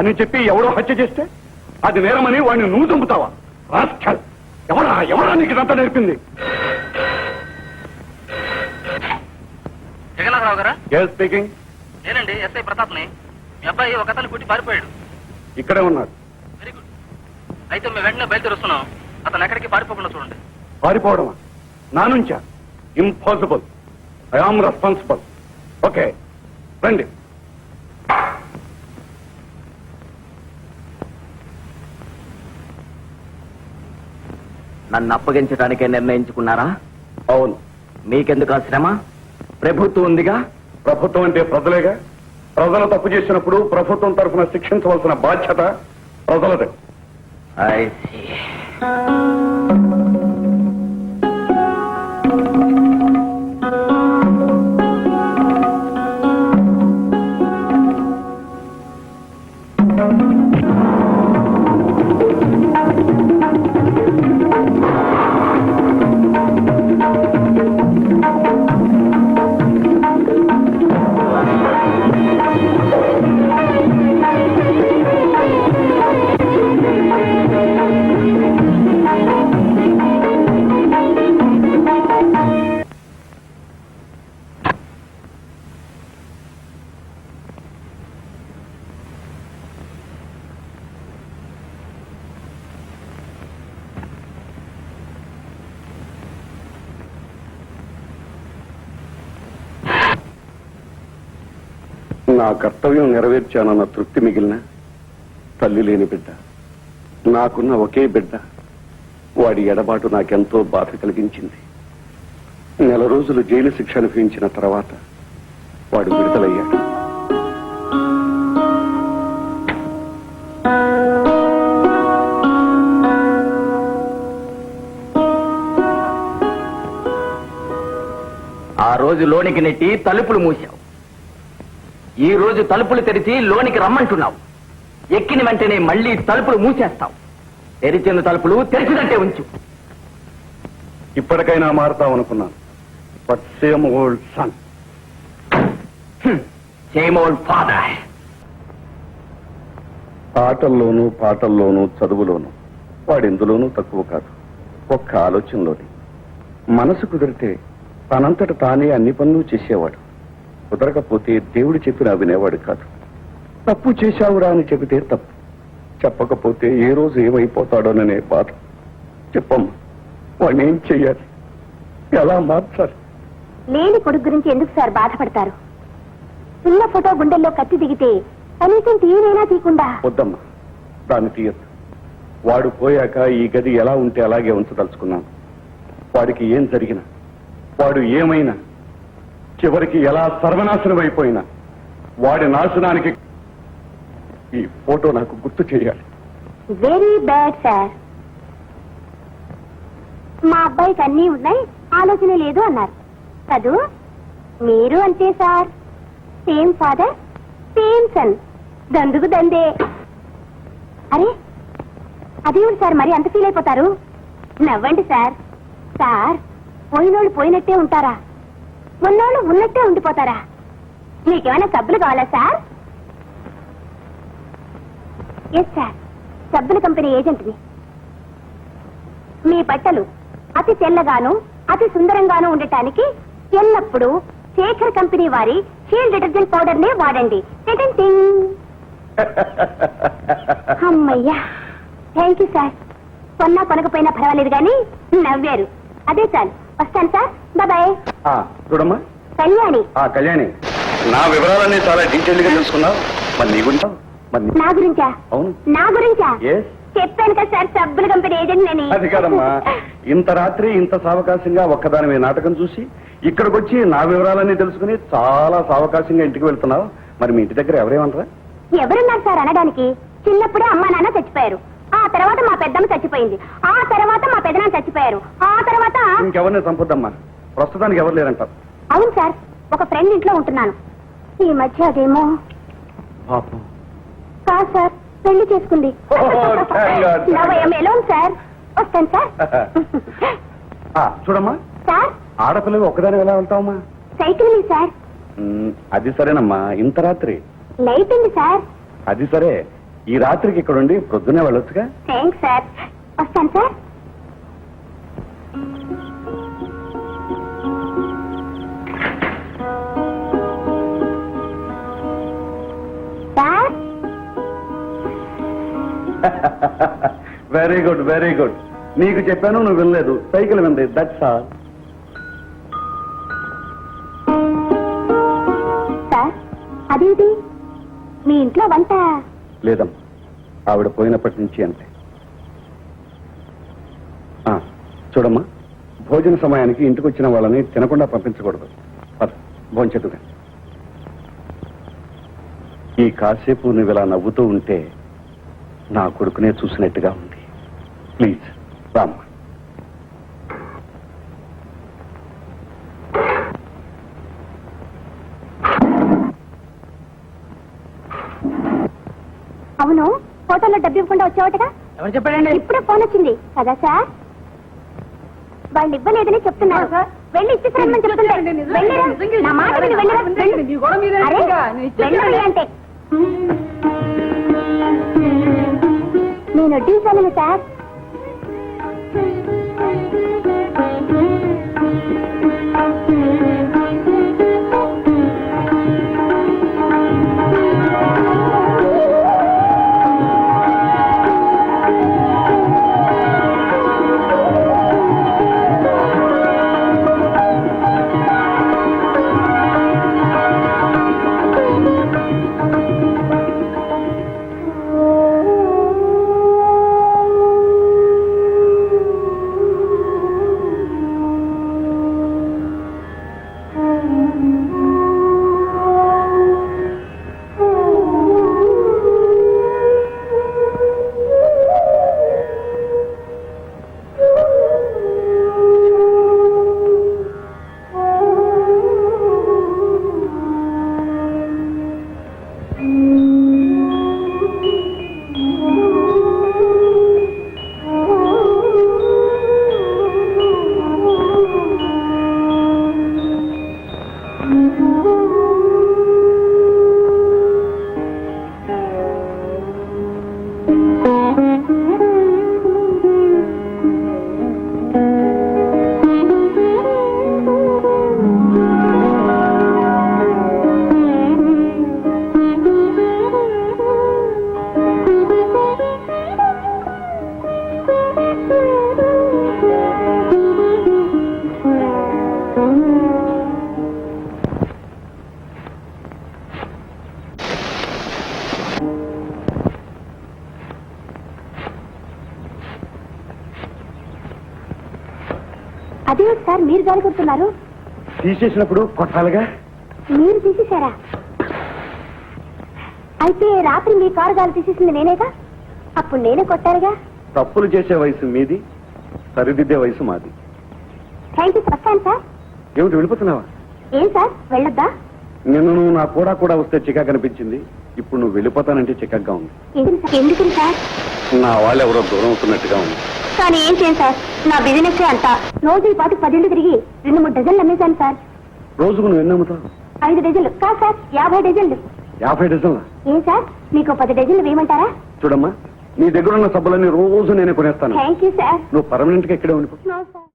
అని చెప్పి ఎవరో హత్య చేస్తే అది నేరమని వాడిని నువ్వు చంపుతావా? ఎవరా ఎవరా నీకు ఇదంతా నేర్పింది? జగన్నాథరావు గారా? స్పీకింగ్. నేనండి, ఎస్ఐ ప్రతాప్ని. మీ అబ్బాయి ఒక అతను కుట్టి పారిపోయాడు. ఇక్కడే ఉన్నాడు. Very good. అయితే మేము వెంటనే బయలుదేరుస్తున్నాం. అతను ఎక్కడికి పారిపోకుండా చూడండి. పారిపోవడమా? నా నుంచా? Impossible. I am responsible. Okay, రండి. నన్ను అప్పగించడానికే నిర్ణయించుకున్నారా? అవును. మీకెందుకు ఆ శ్రమ? ప్రభుత్వం ఉందిగా. ప్రభుత్వం అంటే ప్రజలేగా. ప్రజలు తప్పు చేసినప్పుడు ప్రభుత్వం తరఫున శిక్షించవలసిన బాధ్యత ప్రజలదే. I see. నా కర్తవ్యం నెరవేర్చానన్న తృప్తి మిగిలిన తల్లి లేని బిడ్డ, నాకున్న ఒకే బిడ్డ, వాడి ఎడబాటు నాకెంతో బాధ కలిగించింది. నెల రోజులు జైలు శిక్ష అనుభవించిన తర్వాత వాడు విడుదలయ్యాడు. ఆ రోజు లోనికి నెట్టి తలుపులు మూశావు. ఈ రోజు తలుపులు తెరిచి లోనికి రమ్మంటున్నావు. ఎక్కిన వెంటనే మళ్ళీ తలుపులు మూసేస్తావు. తెరిచిన తలుపులు తెరిచినట్టే ఉంచు. ఇప్పటికైనా మారుతావనుకున్నాను. But same old son, same old father. ఆటల్లోనూ పాటల్లోనూ చదువులోనూ వాడెందులోనూ తక్కువ కాదు. ఒక్క ఆలోచనలోని మనసు కుదిరితే తనంతట తానే అన్ని పనులు చేసేవాడు. కుదరకపోతే దేవుడు చెప్పినా వినేవాడు కాదు. తప్పు చేశావురా అని చెబితే తప్పు, చెప్పకపోతే ఏ రోజు ఏమైపోతాడోననే బాధ. చెప్పమ్మా, వాడిని ఏం చెయ్యాలి? ఎలా మార్చాలి? లేని కొడుకు గురించి ఎందుకు సార్ బాధపడతారు? చిన్న ఫోటో గుండెల్లో కత్తి దిగితే కనీసం తీయనైనా తీయకుండా. వద్దమ్మా, దాన్ని తీయద్దు. వాడు పోయాక ఈ గది ఎలా ఉంటే అలాగే ఉంచదలుచుకున్నాను. వాడికి ఏం జరిగినా, వాడు ఏమైనా, చివరికి ఎలా సర్వనాశనం అయిపోయినా వాడి నాశనానికి ఈ ఫోటో నాకు గుర్తు చేయాలి. Very bad sir. మా అబ్బాయికి అన్నీ ఉన్నాయి, ఆలోచన లేదు అన్నారు కదూ? మీరు అంతే sir. Same father same son, దందుకు దందే. అరే అదేమిటి సార్ మరి అంత ఫీల్ అయిపోతారు? నవ్వండి సార్. సార్, పోయినోళ్ళు పోయినట్టే ఉంటారా? ఉన్నోళ్ళు ఉన్నట్టే ఉండిపోతారా? మీకేమైనా సబ్బులు కావాలా సార్? ఎస్ సార్, సబ్బుల కంపెనీ ఏజెంట్ని. మీ బట్టలు అతి తెల్లగాను అతి సుందరంగాను ఉండటానికి ఎల్లప్పుడూ శేఖర్ కంపెనీ వారి షీల్ డిటర్జెంట్ పౌడర్ నే వాడండి. అమ్మయ్యా, థ్యాంక్ యూ సార్. కొన్నా కొనకపోయినా పర్వాలేదు కానీ నవ్వారు, అదే చాలు. వస్తాను సార్, బాయ్. చూడమ్మా కళ్యాణి. కళ్యాణి, నా వివరాలన్నీ చాలా డీటెయిల్ గా తెలుసుకున్నావు. మరి నీ గురించి? నా గురించా? అవును, నా గురించా? Yes. చెప్పాను కదా సార్, సబ్బుల కంపెనీ ఏజెంట్ అని. అది కాదమ్మా, ఇంత రాత్రి ఇంత సావకాశంగా ఒక్కదాని మీద నాటకం చూసి ఇక్కడికి వచ్చి నా వివరాలన్నీ తెలుసుకుని చాలా సావకాశంగా ఇంటికి వెళ్తున్నావు. మరి మీ ఇంటి దగ్గర ఎవరేమంటారా? ఎవరున్నారు సార్ అనడానికి? చిన్నప్పుడే అమ్మా నాన్న చచ్చిపోయారు, ఆ తర్వాత మా పెద్దమ్మ చచ్చిపోయింది, ఆ తర్వాత మా పెదనాన్న చచ్చిపోయారు, ఆ తర్వాత ఇంకెవరిని చంపొద్దమ్మా. ప్రస్తుతానికి ఎవరు లేరంటారు. అవును సార్, ఒక ఫ్రెండ్ ఇంట్లో ఉంటున్నాను. ఈ మధ్య అదేమో పాపం. కాదు సార్, పెళ్లి చేసుకుంది. సార్, వస్తాను సార్. చూడమ్మా సార్, ఆడపిల్లలు ఒక్కదాని ఎలా వెళ్తావమ్మా? సైకిల్ మీద సార్. అది సరేనమ్మా, ఇంత రాత్రి లైట్ ఉంది సార్. అది సరే, ఈ రాత్రికి ఇక్కడ ఉండి ప్రొద్దునే వెళ్ళొచ్చుగా. Thanks sir. వస్తాను sir. Sir very good very good. నీకు చెప్పాను, నువ్వు వెళ్ళలేదు. సైకిల్ వింది, దట్స్ ఆల్. సార్ అదేది మీ ఇంట్లో వంట? లేదమ్మా, ఆవిడ పోయినప్పటి నుంచి అంతే. చూడమ్మా, భోజన సమయానికి ఇంటికి వచ్చిన వాళ్ళని తినకుండా పంపించకూడదు. భోంచెతుగా. ఈ కాసేపు నువ్వు ఇలా నవ్వుతూ ఉంటే నా కొడుకునే చూసినట్టుగా ఉంది. ప్లీజ్ రామ్మా. అవును, హోటల్లో డబ్బు ఇవ్వకుండా వచ్చావటగా? ఎవరు చెప్పాడండి? ఇప్పుడే ఫోన్ వచ్చింది కదా సార్. వాళ్ళు ఇవ్వలేదని చెప్తున్నారు. వెళ్ళి ఇచ్చేసారని చెప్తుంటే వెళ్ళిరా. నా మాట విని వెళ్ళిరా. అరే, వెళ్ళి అంటే నేను వడ్డించాను సార్. అదే సార్, మీరు గాలి కొడుతున్నారు. తీసేసినప్పుడు కొట్టాలిగా. మీరు తీసేశారా? అయితే రాత్రి మీ కారు గాలి తీసేసింది నేనేగా. అప్పుడు నేనే కొట్టారుగా. తప్పులు చేసే వయసు మీది, సరిదిద్దే వయసు మాది. Thank you. వస్తాను సార్. ఏమిటి వెళ్ళిపోతున్నావా? ఏం సార్, వెళ్ళొద్దా? నిన్న నువ్వు నా కూడా వస్తే చికాకు అనిపించింది. ఇప్పుడు నువ్వు వెళ్ళిపోతానంటే చికాగ్గా ఉంది. ఎందుకు సార్? నా వాళ్ళు ఎవరో దూరం అవుతున్నట్టుగా ఉంది. కానీ ఏం చేయండి సార్, నా బిజినెస్ అంతా. రోజు ఈ పాటు 10 ఇళ్ళు తిరిగి 2-3 డజన్లు అమ్మేశాను సార్. రోజుకు నువ్వు ఎన్ని అమ్ముతావు? 5 డజన్లు కాదు సార్, 50 డజన్లు. 50 డజన్లా? ఏం సార్, మీకు 10 డజన్లు వేయమంటారా? చూడమ్మా, నీ దగ్గర ఉన్న సబ్బులన్నీ రోజు నేనే కొనేస్తాను. Thank you sir. నువ్వు పర్మనెంట్ గా ఇక్కడే ఉండిపో. No sir.